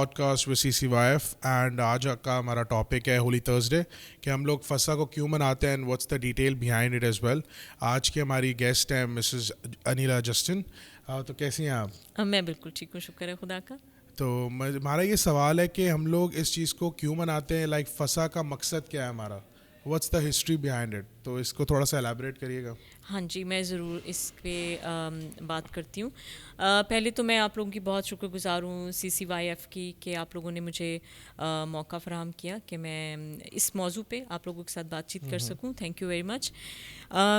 Pod cost with CCYF and آج کا ہمارا ٹاپک ہے ہولی تھرسڈے کہ ہم لوگ فسا کو کیوں مناتے ہیں and what's the detail behind it as well. آج کی ہماری گیسٹ ہیں مسز انیلا جسٹن. تو کیسی ہیں آپ؟ میں بالکل ٹھیک ہوں, شکر ہے خدا کا. تو ہمارا یہ سوال ہے کہ ہم لوگ اس چیز کو کیوں مناتے ہیں, لائک فسا کا مقصد کیا ہے ہمارا, what's the history behind it, تو اس کو تھوڑا سا ایلیبریٹ کریے گا. ہاں جی, میں ضرور اس پہ بات کرتی ہوں. پہلے تو میں آپ لوگوں کی بہت شکر گزار ہوں CCYF کی کہ آپ لوگوں نے مجھے موقع فراہم کیا کہ میں اس موضوع پہ آپ لوگوں کے ساتھ بات چیت کر سکوں. Thank you very much.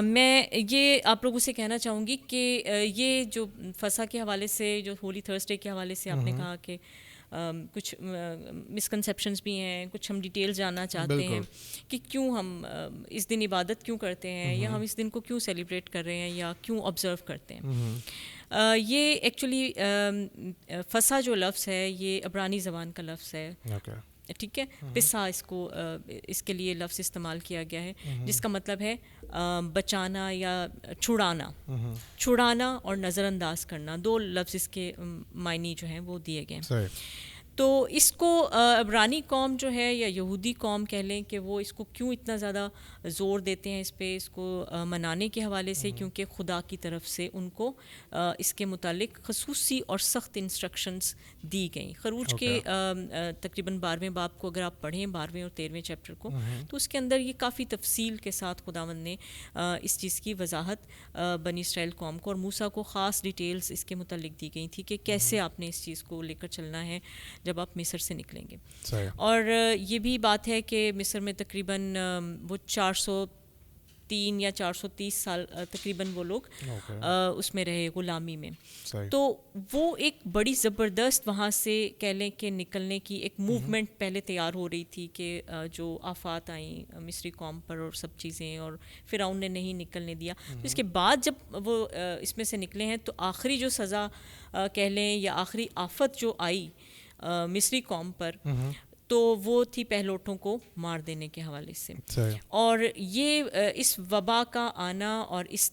میں یہ آپ لوگوں سے کہنا چاہوں گی کہ یہ جو فسا کے حوالے سے, جو ہولی تھرسڈے کے حوالے سے آپ نے کہا کہ کچھ مسکنسیپشنز بھی ہیں, کچھ ہم ڈیٹیلز جاننا چاہتے ہیں کہ کیوں ہم اس دن عبادت کیوں کرتے ہیں, یا ہم اس دن کو کیوں سیلیبریٹ کر رہے ہیں, یا کیوں آبزرو کرتے ہیں. یہ ایکچولی فسا جو لفظ ہے یہ عبرانی زبان کا لفظ ہے, ٹھیک ہے. پسا اس کے لیے لفظ استعمال کیا گیا ہے جس کا مطلب ہے بچانا یا چھڑانا اور نظر انداز کرنا. دو لفظ اس کے معنی جو ہیں وہ دیے گئے ہیں. تو اس کو عبرانی قوم جو ہے یا یہودی قوم کہہ لیں کہ وہ اس کو کیوں اتنا زیادہ زور دیتے ہیں اس پہ, اس کو منانے کے حوالے سے, کیونکہ خدا کی طرف سے ان کو اس کے متعلق خصوصی اور سخت انسٹرکشنز دی گئیں. خروج کے تقریباً 12ویں باب کو اگر آپ پڑھیں, 12ویں اور 13ویں چیپٹر کو, تو اس کے اندر یہ کافی تفصیل کے ساتھ خداوند نے اس چیز کی وضاحت بنی اسرائیل قوم کو اور موسیٰ کو خاص ڈیٹیلز اس کے متعلق دی گئی تھی کہ کیسے آپ نے اس چیز کو لے کر چلنا ہے جب آپ مصر سے نکلیں گے. اور یہ بھی بات ہے کہ مصر میں تقریباً وہ 403 یا 430 سال تقریباً وہ لوگ اس میں رہے غلامی میں. تو وہ ایک بڑی زبردست وہاں سے کہہ لیں کہ نکلنے کی ایک موومنٹ پہلے تیار ہو رہی تھی کہ جو آفات آئیں مصری قوم پر اور سب چیزیں, اور فرعون نے نہیں نکلنے دیا. تو اس کے بعد جب وہ اس میں سے نکلے ہیں تو آخری جو سزا کہہ لیں یا آخری آفت جو آئی مصری قوم پر, تو وہ تھی پہلوٹوں کو مار دینے کے حوالے سے. اور یہ اس وبا کا آنا اور اس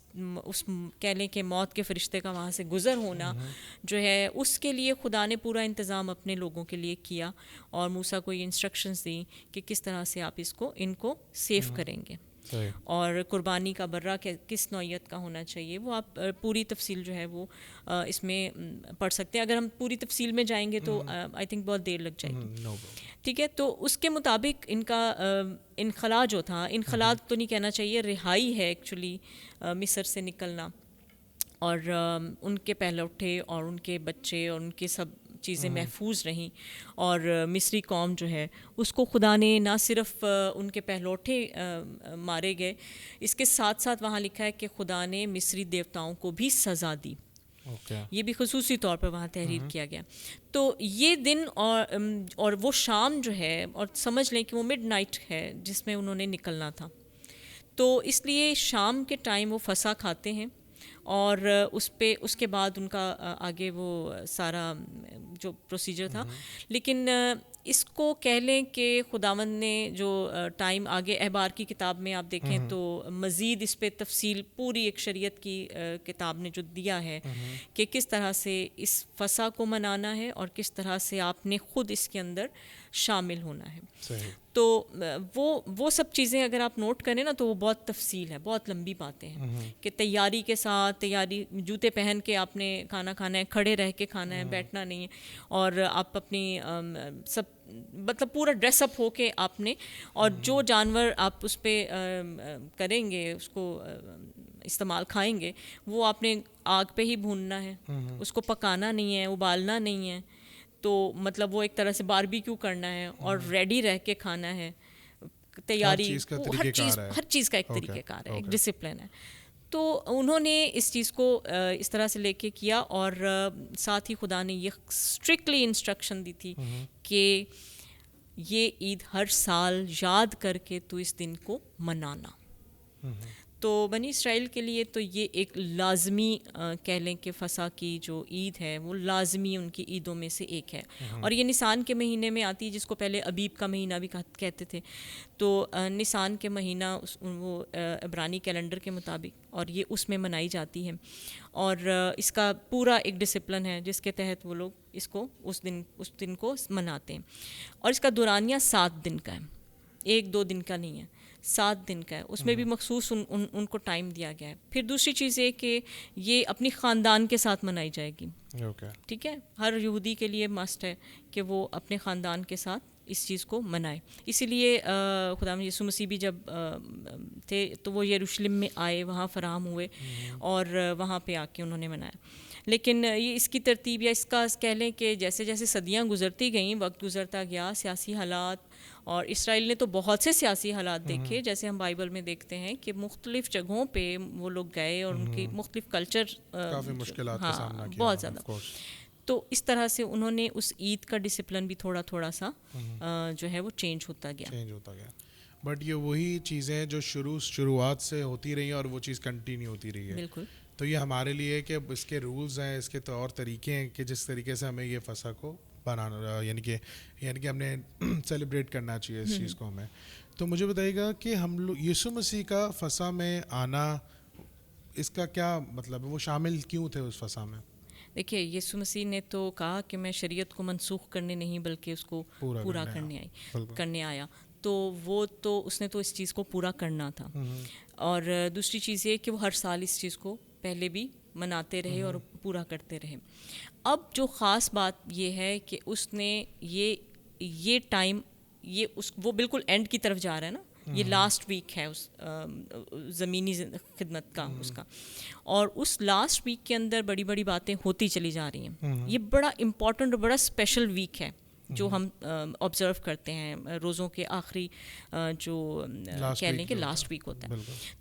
کہہ لیں کہ موت کے فرشتے کا وہاں سے گزر ہونا جو ہے, اس کے لیے خدا نے پورا انتظام اپنے لوگوں کے لیے کیا اور موسیٰ کو یہ انسٹرکشنز دیں کہ کس طرح سے آپ ان کو سیف کریں گے. اور قربانی کا برہ کس نوعیت کا ہونا چاہیے, وہ آپ پوری تفصیل جو ہے وہ اس میں پڑھ سکتے ہیں. اگر ہم پوری تفصیل میں جائیں گے تو آئی تھنک بہت دیر لگ جائے گی, ٹھیک ہے. تو اس کے مطابق ان کا انخلاء جو تھا, انخلاء تو نہیں کہنا چاہیے, رہائی ہے ایکچولی مصر سے نکلنا, اور ان کے پہلوٹے اور ان کے بچے اور ان کے سب چیزیں محفوظ رہیں. اور مصری قوم جو ہے اس کو خدا نے نہ صرف ان کے پہلوٹے مارے گئے, اس کے ساتھ ساتھ وہاں لکھا ہے کہ خدا نے مصری دیوتاؤں کو بھی سزا دی. یہ بھی خصوصی طور پر وہاں تحریر کیا گیا. تو یہ دن اور وہ شام جو ہے, اور سمجھ لیں کہ وہ مڈ نائٹ ہے جس میں انہوں نے نکلنا تھا, تو اس لیے شام کے ٹائم وہ فسا کھاتے ہیں. اور اس کے بعد ان کا آگے وہ سارا جو پروسیجر تھا. لیکن اس کو کہہ لیں کہ خداوند نے جو ٹائم آگے احبار کی کتاب میں آپ دیکھیں تو مزید اس پہ تفصیل پوری ایک شریعت کی کتاب نے جو دیا ہے کہ کس طرح سے اس فسا کو منانا ہے اور کس طرح سے آپ نے خود اس کے اندر شامل ہونا ہے. تو وہ سب چیزیں اگر آپ نوٹ کریں نا تو وہ بہت تفصیل ہے, بہت لمبی باتیں ہیں کہ تیاری کے ساتھ, جوتے پہن کے آپ نے کھانا کھانا ہے, کھڑے رہ کے کھانا ہے, بیٹھنا نہیں ہے, اور آپ اپنی سب مطلب پورا ڈریس اپ ہو کے آپ نے, اور جو جانور آپ اس پہ کریں گے, اس کو استعمال کھائیں گے, وہ آپ نے آگ پہ ہی بھوننا ہے, اس کو پکانا نہیں ہے, ابالنا نہیں ہے. تو مطلب وہ ایک طرح سے باربیکیو کرنا ہے اور ریڈی رہ کے کھانا ہے. تیاری ہر چیز کا ایک طریقہ کار ہے, ایک ڈسپلن ہے. تو انہوں نے اس چیز کو اس طرح سے لے کے کیا, اور ساتھ ہی خدا نے یہ اسٹرکٹلی انسٹرکشن دی تھی کہ یہ عید ہر سال یاد کر کے تو اس دن کو منانا. تو بنی اسرائیل کے لیے تو یہ ایک لازمی کہہ لیں کہ فسح کی جو عید ہے وہ لازمی ان کی عیدوں میں سے ایک ہے، اور یہ نسان کے مہینے میں آتی ہے، جس کو پہلے ابیب کا مہینہ بھی کہتے تھے. تو نسان کے مہینہ وہ عبرانی کیلنڈر کے مطابق، اور یہ اس میں منائی جاتی ہے، اور اس کا پورا ایک ڈسپلن ہے جس کے تحت وہ لوگ اس کو اس دن کو مناتے ہیں. اور اس کا دورانیہ 7 دن کا ہے، 1-2 دن کا نہیں ہے، 7 دن کا ہے. اس میں بھی مخصوص ان کو ٹائم دیا گیا ہے. پھر دوسری چیز یہ کہ یہ اپنی خاندان کے ساتھ منائی جائے گی. ٹھیک ہے، ہر یہودی کے لیے مسٹ ہے کہ وہ اپنے خاندان کے ساتھ اس چیز کو منائے. اسی لیے خدا یسوع مسیح بھی جب تھے تو وہ یروشلم میں آئے، وہاں فراہم ہوئے، اور وہاں پہ آ کے انہوں نے منایا. لیکن یہ اس کی ترتیب یا اس کا کہہ لیں کہ جیسے جیسے صدیاں گزرتی گئیں، وقت گزرتا گیا، سیاسی حالات، اور اسرائیل نے تو بہت سے سیاسی حالات دیکھے، جیسے ہم بائبل میں دیکھتے ہیں کہ مختلف جگہوں پہ وہ لوگ گئے اور ان کی مختلف کلچر، کافی مشکلات کا سامنا کیا، بہت زیادہ. تو اس طرح سے انہوں نے اس عید کا ڈسپلن بھی تھوڑا تھوڑا سا جو ہے وہ چینج ہوتا گیا. بٹ یہ وہی چیزیں جو شروعات سے ہوتی رہی ہیں اور وہ چیز کنٹینیو ہوتی رہی ہے. بالکل. تو یہ ہمارے لیے کہ اس کے رولز ہیں، اس کے طور طریقے ہیں کہ جس طریقے سے ہمیں یہ فسح کو بنانا، یعنی کہ ہم نے سیلیبریٹ کرنا چاہیے اس چیز کو ہمیں. تو مجھے بتائیے گا کہ ہم لوگ یسوع مسیح کا فسح میں آنا، اس کا کیا مطلب ہے؟ وہ شامل کیوں تھے اس فسح میں؟ دیکھیے، یسوع مسیح نے تو کہا کہ میں شریعت کو منسوخ کرنے نہیں بلکہ اس کو پورا کرنے آیا. تو وہ تو اس نے تو اس چیز کو پورا کرنا تھا. اور دوسری چیز یہ کہ وہ ہر سال اس چیز کو پہلے بھی مناتے رہے اور پورا کرتے رہے. اب جو خاص بات یہ ہے کہ اس نے یہ ٹائم، وہ بالکل اینڈ کی طرف جا رہا ہے نا، یہ لاسٹ ویک ہے اس زمینی خدمت کا اس کا، اور اس لاسٹ ویک کے اندر بڑی بڑی باتیں ہوتی چلی جا رہی ہیں. یہ بڑا امپورٹنٹ اور بڑا اسپیشل ویک ہے جو ہم آبزرو کرتے ہیں، روزوں کے آخری جو کہہ لیں کہ لاسٹ ویک ہوتا ہے.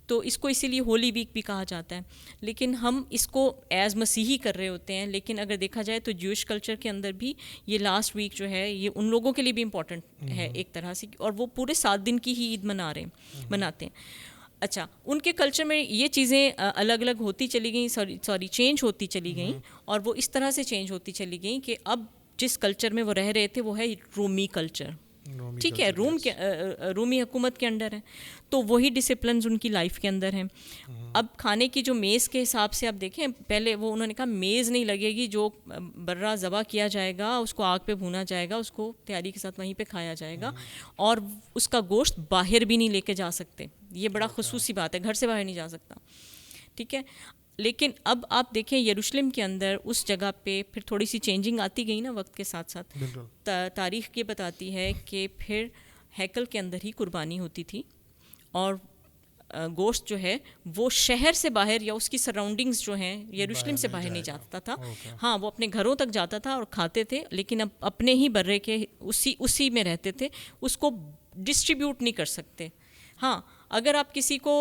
تو اس کو اسی لیے ہولی ویک بھی کہا جاتا ہے. لیکن ہم اس کو ایز مسیحی کر رہے ہوتے ہیں، لیکن اگر دیکھا جائے تو جوئش کلچر کے اندر بھی یہ لاسٹ ویک جو ہے یہ ان لوگوں کے لیے بھی امپورٹنٹ ہے ایک طرح سے، اور وہ پورے 7 دن کی ہی عید مناتے ہیں. اچھا، ان کے کلچر میں یہ چیزیں الگ الگ ہوتی چلی گئیں، چینج ہوتی چلی گئیں، اور وہ اس طرح سے چینج ہوتی چلی گئیں کہ اب جس کلچر میں وہ رہ رہے تھے وہ ہے رومی کلچر. ٹھیک ہے، رومی حکومت کے انڈر ہے، تو وہی ڈسپلنز ان کی لائف کے اندر ہیں. اب کھانے کی جو میز کے حساب سے آپ دیکھیں، پہلے وہ انہوں نے کہا میز نہیں لگے گی، جو برا ذبح کیا جائے گا اس کو آگ پہ بھونا جائے گا، اس کو تیاری کے ساتھ وہیں پہ کھایا جائے گا، اور اس کا گوشت باہر بھی نہیں لے کے جا سکتے. یہ بڑا خصوصی بات ہے، گھر سے باہر نہیں جا سکتا. ٹھیک ہے. لیکن اب آپ دیکھیں یروشلم کے اندر اس جگہ پہ پھر تھوڑی سی چینجنگ آتی گئی نا وقت کے ساتھ ساتھ. تاریخ یہ بتاتی ہے کہ پھر ہیکل کے اندر ہی قربانی ہوتی تھی، اور گوشت جو ہے وہ شہر سے باہر یا اس کی سراؤنڈنگز جو ہیں یروشلم سے باہر نہیں جاتا تھا. ہاں، وہ اپنے گھروں تک جاتا تھا اور کھاتے تھے، لیکن اب اپنے ہی برے کے اسی میں رہتے تھے، اس کو ڈسٹریبیوٹ نہیں کر سکتے. ہاں، اگر آپ کسی کو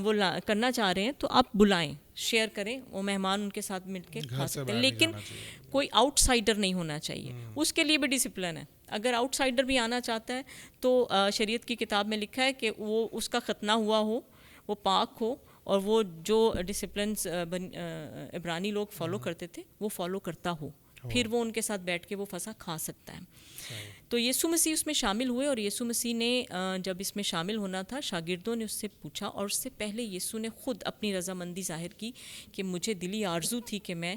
وہ کرنا چاہ رہے ہیں تو آپ بلائیں، شیئر کریں، وہ مہمان ان کے ساتھ مل کے کھا سکتے ہیں، لیکن کوئی آؤٹ سائڈر نہیں ہونا چاہیے. اس کے لیے بھی ڈسپلن ہے. اگر آؤٹ سائڈر بھی آنا چاہتا ہے تو شریعت کی کتاب میں لکھا ہے کہ وہ اس کا ختنہ ہوا ہو، وہ پاک ہو، اور وہ جو ڈسپلنس عبرانی لوگ فالو کرتے تھے وہ فالو کرتا ہو، پھر وہ ان کے ساتھ بیٹھ کے وہ فسح کھا سکتا ہے. تو یسوع مسیح اس میں شامل ہوئے، اور یسوع مسیح نے جب اس میں شامل ہونا تھا، شاگردوں نے اس سے پوچھا، اور اس سے پہلے یسوع نے خود اپنی رضامندی ظاہر کی کہ مجھے دلی آرزو تھی کہ میں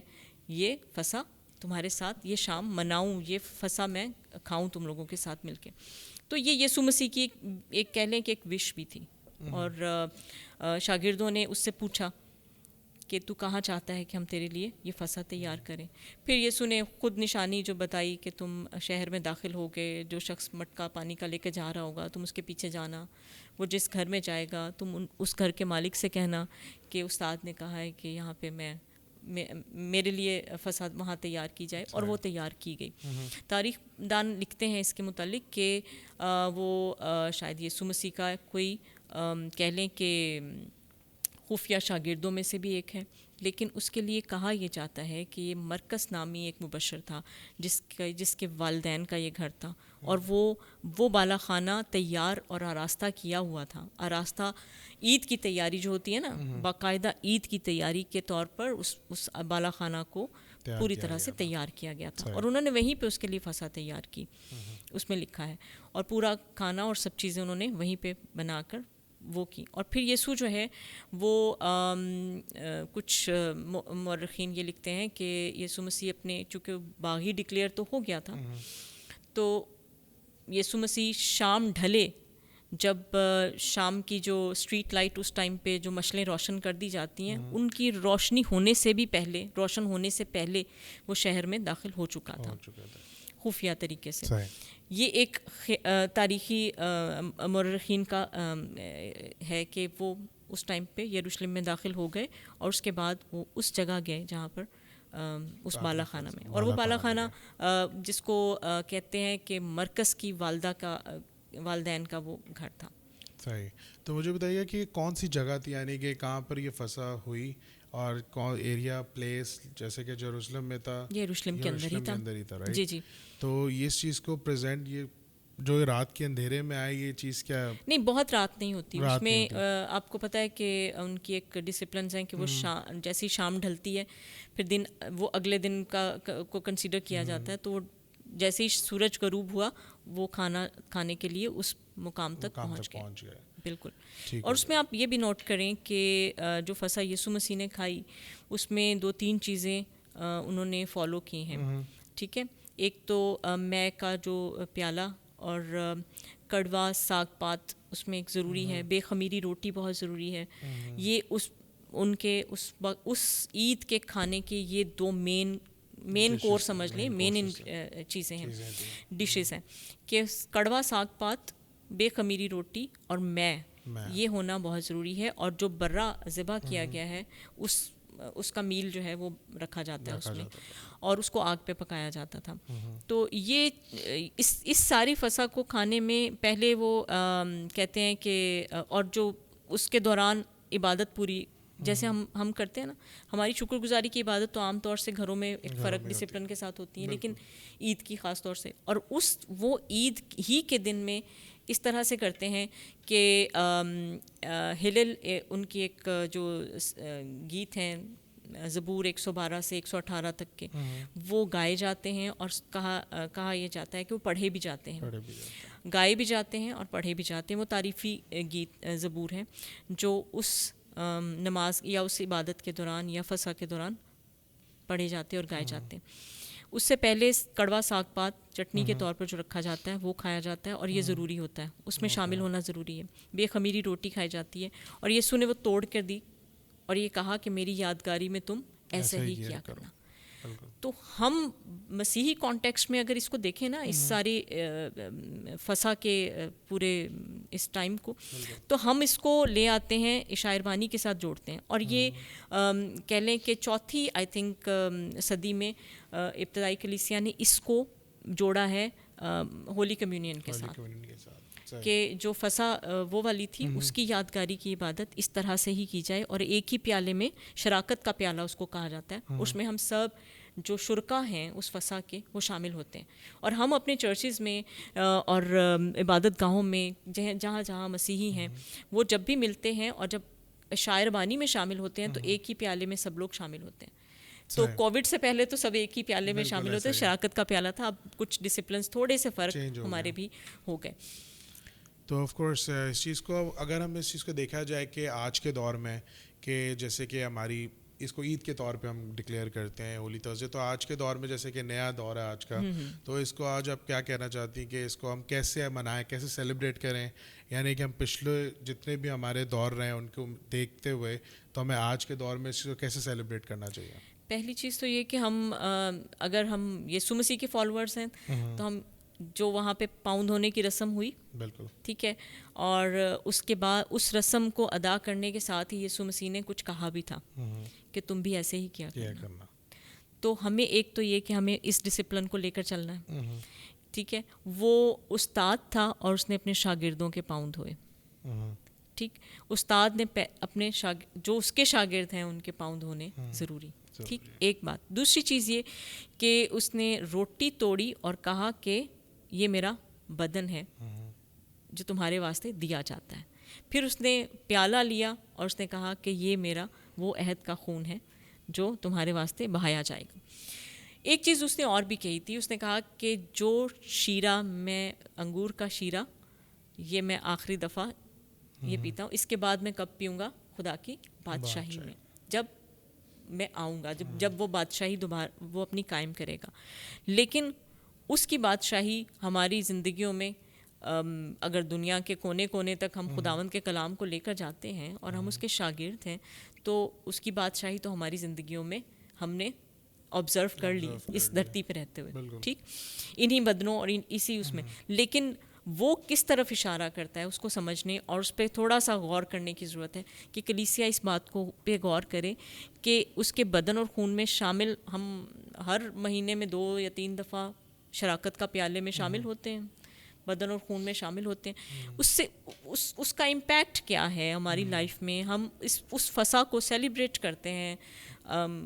یہ فسح تمہارے ساتھ یہ شام مناؤں، یہ فسح میں کھاؤں تم لوگوں کے ساتھ مل کے. تو یہ یسوع مسیح کی ایک کہہ لیں کہ ایک وش بھی تھی. اور شاگردوں نے اس سے پوچھا کہ تو کہاں چاہتا ہے کہ ہم تیرے لیے یہ فسح تیار کریں. پھر یسوع نے خود نشانی جو بتائی کہ تم شہر میں داخل ہو گئے، جو شخص مٹکا پانی کا لے کے جا رہا ہوگا تم اس کے پیچھے جانا، وہ جس گھر میں جائے گا تم اس گھر کے مالک سے کہنا کہ استاد نے کہا ہے کہ یہاں پہ میرے لیے فسح وہاں تیار کی جائے، اور وہ تیار کی گئی. تاریخ دان لکھتے ہیں اس کے متعلق کہ وہ شاید یسوع مسیح کا کوئی کہہ لیں کہ خفیہ شاگردوں میں سے بھی ایک ہے، لیکن اس کے لیے کہا یہ جاتا ہے کہ یہ مرکز نامی ایک مبشر تھا جس کے والدین کا یہ گھر تھا، اور وہ بالا خانہ تیار اور آراستہ کیا ہوا تھا. آراستہ عید کی تیاری جو ہوتی ہے نا، باقاعدہ عید کی تیاری کے طور پر اس بالا خانہ کو پوری طرح سے تیار کیا گیا تھا، اور انہوں نے وہیں پہ اس کے لیے فضا تیار کی، اس میں لکھا ہے، اور پورا کھانا اور سب چیزیں انہوں نے وہیں پہ بنا کر وہ کی. اور پھر یسوع جو ہے وہ کچھ مورخین یہ لکھتے ہیں کہ یسوع مسیح اپنے چونکہ باغی ڈکلیئر تو ہو گیا تھا، تو یسوع مسیح شام ڈھلے، جب شام کی جو اسٹریٹ لائٹ اس ٹائم پہ جو مشلیں روشن کر دی جاتی ہیں، ان کی روشن ہونے سے پہلے وہ شہر میں داخل ہو چکا تھا خفیہ طریقے سے. یہ ایک تاریخی مورخین کا ہے کہ وہ اس ٹائم پہ یروشلم میں داخل ہو گئے، اور اس کے بعد وہ اس جگہ گئے جہاں پر اس بالا خانہ میں، اور وہ بالا خانہ جس کو کہتے ہیں کہ مرکز کی والدین کا وہ گھر تھا. صحیح. تو مجھے بتائیے کہ کون سی جگہ تھی، یعنی کہ کہاں پر یہ فسا ہوئی، اور کون ایریا پلیس، جیسے کہ یروشلم میں تھا، یروشلم کے اندر ہی تھا. جی. تو اس چیز کو پریزنٹ، یہ جو رات کے اندھیرے میں آئے، یہ چیز کیا؟ نہیں، بہت رات نہیں ہوتی اس میں. آپ کو پتہ ہے کہ ان کی ایک ڈسپلنز ہیں کہ وہ جیسی شام ڈھلتی ہے، پھر وہ اگلے دن کو کنسیڈر کیا جاتا ہے، تو جیسے ہی سورج غروب ہوا وہ کھانا کھانے کے لیے اس مقام تک پہنچ گئے. بالکل. اور اس میں آپ یہ بھی نوٹ کریں کہ جو فسح یسوع مسیح نے کھائی، اس میں 2-3 چیزیں انہوں نے فالو کی ہیں. ٹھیک ہے. ایک تو مے کا جو پیالہ اور کڑوا ساگ پات اس میں ایک ضروری ہے، بے خمیری روٹی بہت ضروری ہے. یہ ان کے اس عید کے کھانے کے یہ 2 مین کورس سمجھ لیں، مین چیزیں ہیں، ڈشز ہیں، کہ کڑوا ساگ پات، بے خمیری روٹی اور مے، یہ ہونا بہت ضروری ہے. اور جو برا ذبح کیا گیا ہے اس کا میل جو ہے وہ رکھا جاتا ہے اس میں، اور اس کو آگ پہ پکایا جاتا تھا. تو یہ اس ساری فسح کو کھانے میں پہلے وہ کہتے ہیں کہ، اور جو اس کے دوران عبادت پوری جیسے ہم کرتے ہیں نا، ہماری شکر گزاری کی عبادت تو عام طور سے گھروں میں ایک فرق ڈسپلن کے ساتھ ہوتی ہے، لیکن عید کی خاص طور سے، اور وہ عید ہی کے دن میں اس طرح سے کرتے ہیں کہ ہلل ان کی ایک جو گیت ہیں زبور 112 سے 118 تک کے، وہ گائے جاتے ہیں، اور کہا یہ جاتا ہے کہ وہ پڑھے بھی جاتے ہیں، گائے بھی جاتے ہیں اور پڑھے بھی جاتے ہیں. وہ تعریفی گیت زبور ہیں جو اس نماز یا اس عبادت کے دوران یا فسح کے دوران پڑھے جاتے اور گائے جاتے ہیں. اس سے پہلے کڑوا ساگ پات چٹنی کے طور پر جو رکھا جاتا ہے وہ کھایا جاتا ہے، اور یہ ضروری ہوتا ہے، اس میں شامل ہونا ضروری ہے. بے خمیری روٹی کھائی جاتی ہے، اور یسوع نے وہ توڑ کر دی اور یہ کہا کہ میری یادگاری میں تم ایسا ہی کیا کرنا. تو ہم مسیحی کانٹیکسٹ میں اگر اس کو دیکھیں نا، اس ساری فسح کے پورے اس ٹائم کو، تو ہم اس کو لے آتے ہیں عشاء اربانی کے ساتھ جوڑتے ہیں. اور یہ کہہ لیں کہ چوتھی آئی تھنک صدی میں ابتدائی کلیسیا نے اس کو جوڑا ہے ہولی کمیونین کے ساتھ، کہ جو فسح وہ والی تھی اس کی یادگاری کی عبادت اس طرح سے ہی کی جائے، اور ایک ہی پیالے میں، شراکت کا پیالہ اس کو کہا جاتا ہے، اس میں ہم سب جو شرکا ہیں اس فسح کے وہ شامل ہوتے ہیں. اور ہم اپنے چرچز میں اور عبادت گاہوں میں جہاں جہاں مسیحی ہیں وہ جب بھی ملتے ہیں اور جب عشاء اربانی میں شامل ہوتے ہیں تو ایک ہی پیالے میں سب لوگ شامل ہوتے ہیں. تو کووڈ سے پہلے تو سب ایک ہی پیالے میں شامل ہوتے ہیں، شراکت کا پیالہ تھا. اب کچھ ڈسپلنس تھوڑے سے فرق ہمارے بھی ہو گئے. تو آف کورس اس چیز کو اگر ہم اس چیز کو دیکھا جائے کہ آج کے دور میں، کہ جیسے کہ ہماری اس کو عید کے طور پہ ہم ڈکلیئر کرتے ہیں ہولی تھرسڈے، تو آج کے دور میں جیسے کہ نیا دور ہے آج کا، تو اس کو آج آپ کیا کہنا چاہتی ہیں کہ اس کو ہم کیسے منائیں، کیسے سیلیبریٹ کریں؟ یعنی کہ ہم پچھلے جتنے بھی ہمارے دور رہے ہیں ان کو دیکھتے ہوئے تو ہمیں آج کے دور میں اس کو کیسے سیلیبریٹ کرنا چاہیے؟ پہلی چیز تو یہ کہ ہم اگر ہم یسوع مسیح کے فالوورس ہیں تو ہم جو وہاں پہ پاؤں دھونے کی رسم ہوئی، بالکل ٹھیک ہے، اور اس کے بعد اس رسم کو ادا کرنے کے ساتھ ہی یسوع مسیح نے کچھ کہا بھی تھا کہ تم بھی ایسے ہی کیا کرنا. تو ہمیں ایک تو یہ کہ ہمیں اس ڈسپلن کو لے کر چلنا ہے. ٹھیک ہے. وہ استاد تھا اور اس نے اپنے شاگردوں کے پاؤں دھوئے. ٹھیک. استاد نے اپنے جو اس کے شاگرد ہیں ان کے پاؤں دھونے ضروری. ٹھیک, ایک بات. دوسری چیز یہ کہ اس نے روٹی توڑی اور کہا کہ یہ میرا بدن ہے جو تمہارے واسطے دیا جاتا ہے. پھر اس نے پیالہ لیا اور اس نے کہا کہ یہ میرا وہ عہد کا خون ہے جو تمہارے واسطے بہایا جائے گا. ایک چیز اس نے اور بھی کہی تھی, اس نے کہا کہ جو شیرہ میں انگور کا شیرہ یہ میں آخری دفعہ یہ پیتا ہوں, اس کے بعد میں کب پیوں گا, خدا کی بادشاہی میں, جب میں آؤں گا, جب وہ بادشاہی دوبارہ وہ اپنی قائم کرے گا. لیکن اس کی بادشاہی ہماری زندگیوں میں اگر دنیا کے کونے کونے تک ہم خداوند کے کلام کو لے کر جاتے ہیں اور ہم اس کے شاگرد ہیں, تو اس کی بادشاہی تو ہماری زندگیوں میں ہم نے آبزرو کر لی اس دھرتی پہ رہتے ہوئے. ٹھیک, انہی بدنوں اور اسی اس میں. لیکن وہ کس طرف اشارہ کرتا ہے اس کو سمجھنے اور اس پہ تھوڑا سا غور کرنے کی ضرورت ہے کہ کلیسیا اس بات کو پہ غور کرے کہ اس کے بدن اور خون میں شامل, ہم ہر مہینے میں 2 یا 3 دفعہ شراکت کا پیالے میں شامل ہوتے ہیں, بدن اور خون میں شامل ہوتے ہیں. اس سے اس کا امپیکٹ کیا ہے ہماری لائف میں, ہم اس فسا کو سیلیبریٹ کرتے ہیں,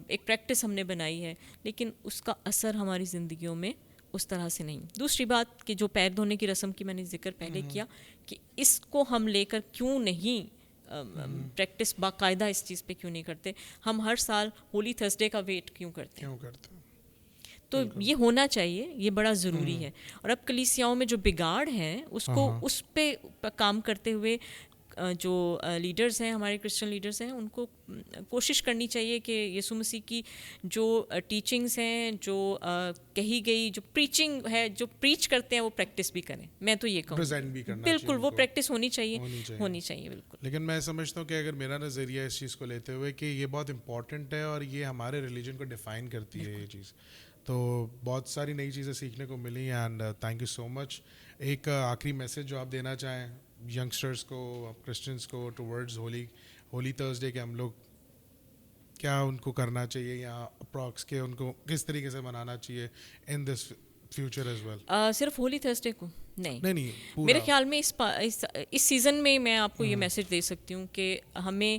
ایک پریکٹس ہم نے بنائی ہے, لیکن اس کا اثر ہماری زندگیوں میں اس طرح سے نہیں. دوسری بات کہ جو پیر دھونے کی رسم کی میں نے ذکر پہلے کیا کہ اس کو ہم لے کر کیوں نہیں پریکٹس باقاعدہ اس چیز پہ کیوں نہیں کرتے. ہم ہر سال ہولی تھرسڈے کا ویٹ کیوں کرتے ہیں, تو یہ ہونا چاہیے, یہ بڑا ضروری ہے. اور اب کلیسیاؤں میں جو بگاڑ ہے اس کو اس پہ کام کرتے ہوئے جو لیڈرز ہیں, ہمارے کرسچن لیڈرز ہیں, ان کو کوشش کرنی چاہیے کہ یسوع مسیح کی جو ٹیچنگز ہیں, جو کہی گئی جو پریچنگ ہے, جو پریچ کرتے ہیں وہ پریکٹس بھی کریں. میں تو یہ کہوں بالکل وہ پریکٹس ہونی چاہیے بالکل. لیکن میں سمجھتا ہوں کہ اگر میرا نظریہ اس چیز کو لیتے ہوئے کہ یہ بہت امپورٹنٹ ہے اور یہ ہمارے ریلیجن کو ڈیفائن کرتی ہے یہ چیز, تو بہت ساری نئی چیزیں سیکھنے کو ملی. اینڈ تھینک یو سو مچ. ایک آخری میسج جو آپ دینا چاہیں ینگسٹرس کو, کرسچنس کو, ٹوورڈز ہولی تھرسڈے کے ہم لوگ کیا ان کو کرنا چاہیے یا اپراکس کے ان کو کس طریقے سے منانا چاہیے ان دس فیوچر ایز ویل؟ صرف ہولی تھرسڈے کو نہیں, میرے خیال میں اس سیزن میں میں آپ کو یہ میسج دے سکتی ہوں کہ ہمیں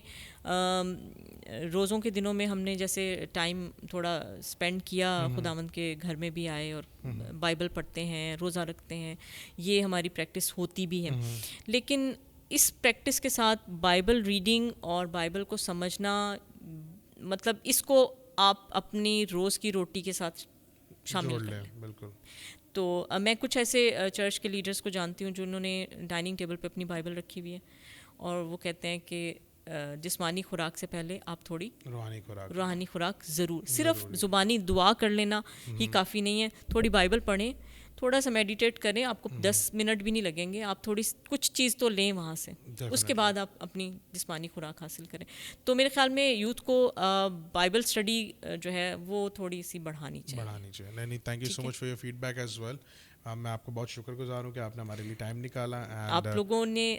روزوں کے دنوں میں ہم نے جیسے ٹائم تھوڑا اسپینڈ کیا, خداوند کے گھر میں بھی آئے اور بائبل پڑھتے ہیں, روزہ رکھتے ہیں, یہ ہماری پریکٹس ہوتی بھی ہے. لیکن اس پریکٹس کے ساتھ بائبل ریڈنگ اور بائبل کو سمجھنا, مطلب اس کو آپ اپنی روز کی روٹی کے ساتھ شامل کر لیں. بالکل. تو میں کچھ ایسے چرچ کے لیڈرز کو جانتی ہوں جنہوں نے ڈائننگ ٹیبل پہ اپنی بائبل رکھی ہوئی ہے اور وہ کہتے ہیں کہ جسمانی خوراک سے پہلے آپ تھوڑی روحانی خوراک ضرور, صرف زبانی دعا کر لینا ہی کافی نہیں ہے. تھوڑی بائبل پڑھیں, تھوڑا سا میڈیٹیٹ کریں, آپ کو 10 منٹ بھی نہیں لگیں گے, آپ تھوڑی کچھ چیز تو لیں وہاں سے, اس کے بعد آپ اپنی جسمانی خوراک حاصل کریں. تو میرے خیال میں یوتھ کو بائبل اسٹڈی جو ہے وہ تھوڑی سی بڑھانی چاہیے. نہیں, thank you so much for your feedback as well. میں آپ کو بہت شکر گزار ہوں کہ آپ نے ہمارے لیے ٹائم نکالا. آپ لوگوں نے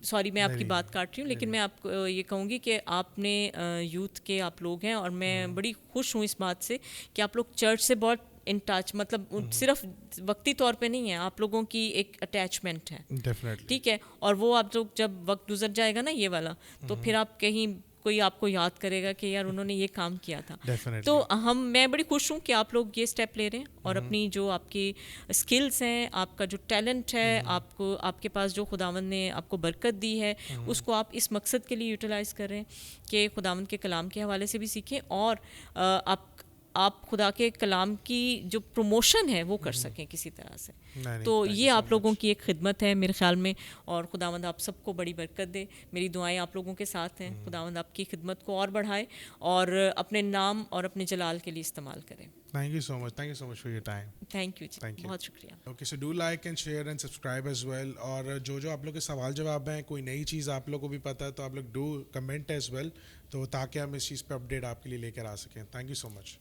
سوری میں آپ کی بات کاٹ رہی ہوں, لیکن میں آپ کو یہ کہوں گی کہ آپ نے یوتھ کے آپ لوگ ہیں اور میں بڑی خوش ہوں اس بات سے کہ آپ لوگ چرچ سے بہت ان ٹچ, مطلب صرف وقتی طور پہ نہیں ہے, آپ لوگوں کی ایک اٹیچمنٹ ہے. ٹھیک ہے, اور وہ آپ لوگ جب وقت گزر جائے گا نا یہ والا, تو پھر آپ کہیں کوئی آپ کو یاد کرے گا کہ یار انہوں نے یہ کام کیا تھا. تو میں بڑی خوش ہوں کہ آپ لوگ یہ اسٹیپ لے رہے ہیں اور اپنی جو آپ کی اسکلس ہیں, آپ کا جو ٹیلنٹ ہے, آپ کے پاس جو خداوند نے آپ کو برکت دی ہے, اس کو آپ اس مقصد کے لیے یوٹیلائز کر رہے ہیں کہ خداوند کے کلام کے حوالے سے بھی سیکھیں اور آپ خدا کے کلام کی جو پروموشن ہے وہ کر سکیں کسی طرح سے. تو یہ آپ لوگوں کی ایک خدمت ہے میرے خیال میں, اور خداوند آپ سب کو بڑی برکت دے. میری دعائیں آپ لوگوں کے ساتھ ہیں, خداوند آپ کی خدمت کو اور بڑھائے اور اپنے نام اور اپنے جلال کے لیے استعمال کریں. Thank you so much for your time. Thank you ji, بہت شکریہ. Okay, so do like and share and subscribe as well. اور جو آپ لوگ کے سوال جواب ہیں, کوئی نئی چیز آپ لوگ کو بھی پتہ ہے تو آپ لوگ do comment as well, تو تاکہ ہم اس چیز پہ اپڈیٹ آپ کے لیے لے کر آ سکیں. Thank you so much.